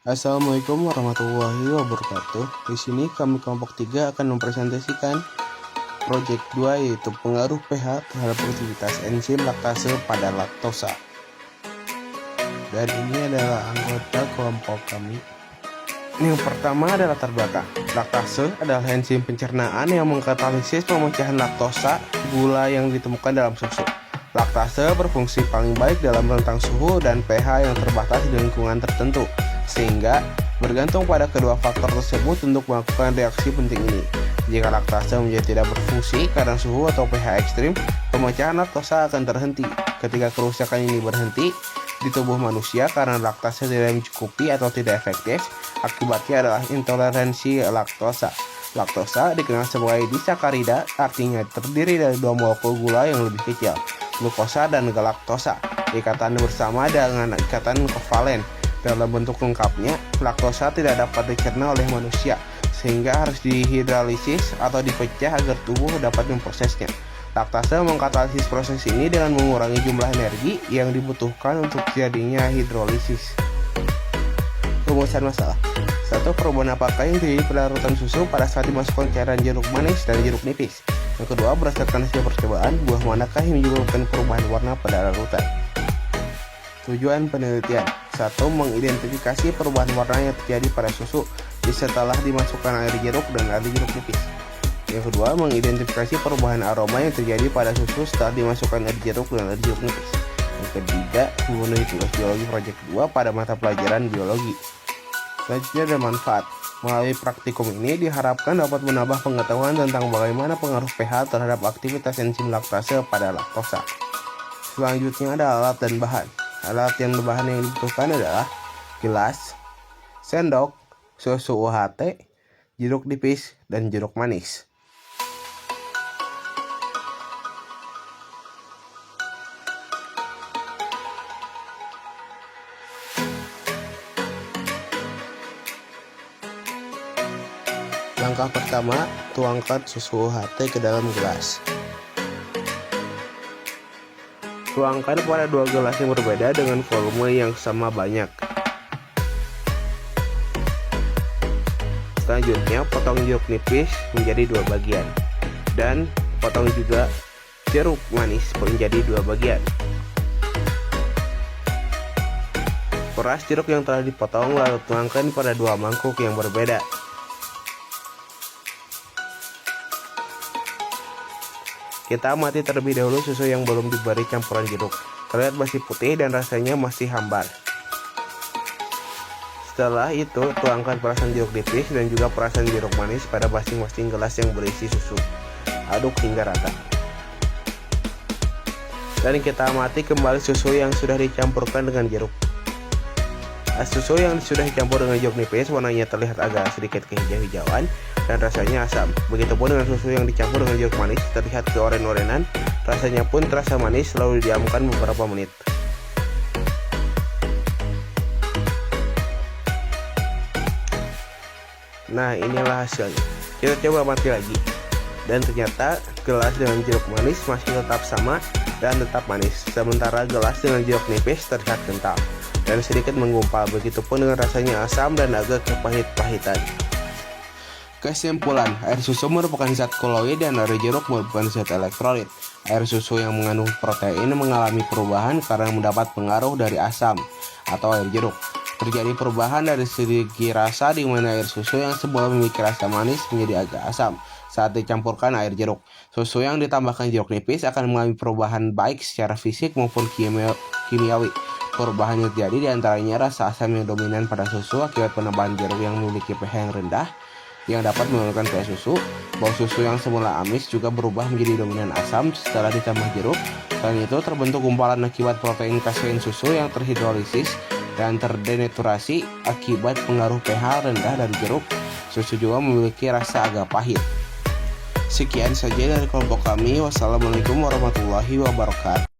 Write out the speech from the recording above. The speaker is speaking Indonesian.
Assalamualaikum warahmatullahi wabarakatuh. Di sini kami kelompok 3 akan mempresentasikan proyek 2, yaitu pengaruh pH terhadap aktivitas enzim laktase pada laktosa. Dan ini adalah anggota kelompok kami. Yang pertama adalah latar belakang. Laktase adalah enzim pencernaan yang mengkatalisis pemecahan laktosa, gula yang ditemukan dalam susu. Laktase berfungsi paling baik dalam rentang suhu dan pH yang terbatas di lingkungan tertentu, sehingga bergantung pada kedua faktor tersebut untuk melakukan reaksi penting ini. Jika laktase menjadi tidak berfungsi karena suhu atau pH ekstrim, pemecahan laktosa akan terhenti. Ketika kerusakan ini berhenti di tubuh manusia karena laktase tidak mencukupi atau tidak efektif, akibatnya adalah intoleransi laktosa. Laktosa dikenal sebagai disakarida, artinya terdiri dari dua molekul gula yang lebih kecil, glukosa dan galaktosa. Ikatan bersama dengan ikatan kovalen. Dalam bentuk lengkapnya, laktosa tidak dapat dicerna oleh manusia, sehingga harus dihidrolisis atau dipecah agar tubuh dapat memprosesnya. Laktase mengkatalisis proses ini dengan mengurangi jumlah energi yang dibutuhkan untuk terjadinya hidrolisis. Rumusan masalah. 1. Perubahan apakah yang terjadi pada larutan susu pada saat dimasukkan cairan jeruk manis dan jeruk nipis? Yang kedua, berdasarkan hasil percobaan, buah manakah yang menyebabkan perubahan warna pada larutan? Tujuan penelitian. 1. Mengidentifikasi perubahan warna yang terjadi pada susu setelah dimasukkan air jeruk dan air jeruk nipis. Yang kedua, mengidentifikasi perubahan aroma yang terjadi pada susu setelah dimasukkan air jeruk dan air jeruk nipis. Yang ketiga, memenuhi tugas biologi proyek 2 pada mata pelajaran biologi. Selanjutnya ada manfaat. Melalui praktikum ini diharapkan dapat menambah pengetahuan tentang bagaimana pengaruh pH terhadap aktivitas enzim laktase pada laktosa. Selanjutnya ada alat dan bahan. Alat yang dibutuhkan adalah gelas, sendok, susu UHT, jeruk nipis, dan jeruk manis. Langkah pertama, tuangkan susu UHT ke dalam gelas. Tuangkan pada dua gelas yang berbeda dengan volume yang sama banyak. Selanjutnya, potong jeruk nipis menjadi dua bagian, dan potong juga jeruk manis menjadi dua bagian. Peras jeruk yang telah dipotong lalu tuangkan pada dua mangkuk yang berbeda. Kita amati terlebih dahulu susu yang belum diberi campuran jeruk. Terlihat masih putih dan rasanya masih hambar. Setelah itu, tuangkan perasan jeruk nipis dan juga perasan jeruk manis pada masing-masing gelas yang berisi susu. Aduk hingga rata. Dan kita amati kembali susu yang sudah dicampurkan dengan jeruk. Susu yang sudah dicampur dengan jeruk nipis warnanya terlihat agak sedikit kehijau-hijauan dan rasanya asam. Begitupun dengan susu yang dicampur dengan jeruk manis terlihat keoren-orenan, rasanya pun terasa manis lalu didiamkan beberapa menit. Nah, inilah hasilnya. Kita coba mati lagi. Dan ternyata gelas dengan jeruk manis masih tetap sama dan tetap manis, sementara gelas dengan jeruk nipis terlihat kental dan sedikit menggumpal. Begitupun dengan rasanya asam dan agak kepahit-pahitan. Kesimpulan, air susu merupakan zat koloid dan air jeruk merupakan zat elektrolit. Air susu yang mengandung protein mengalami perubahan karena mendapat pengaruh dari asam atau air jeruk. Terjadi perubahan dari segi rasa di mana air susu yang semula memiliki rasa manis menjadi agak asam saat dicampurkan air jeruk. Susu yang ditambahkan jeruk nipis akan mengalami perubahan baik secara fisik maupun kimiawi. Perubahan yang terjadi diantaranya rasa asam yang dominan pada susu akibat penambahan jeruk yang memiliki pH yang rendah yang dapat menurunkan pH susu. Bau susu yang semula amis juga berubah menjadi dominan asam setelah ditambah jeruk. Selain itu, terbentuk gumpalan akibat protein kasein susu yang terhidrolisis dan terdenaturasi akibat pengaruh pH rendah dari jeruk. Susu juga memiliki rasa agak pahit. Sekian saja dari kelompok kami. Wassalamualaikum warahmatullahi wabarakatuh.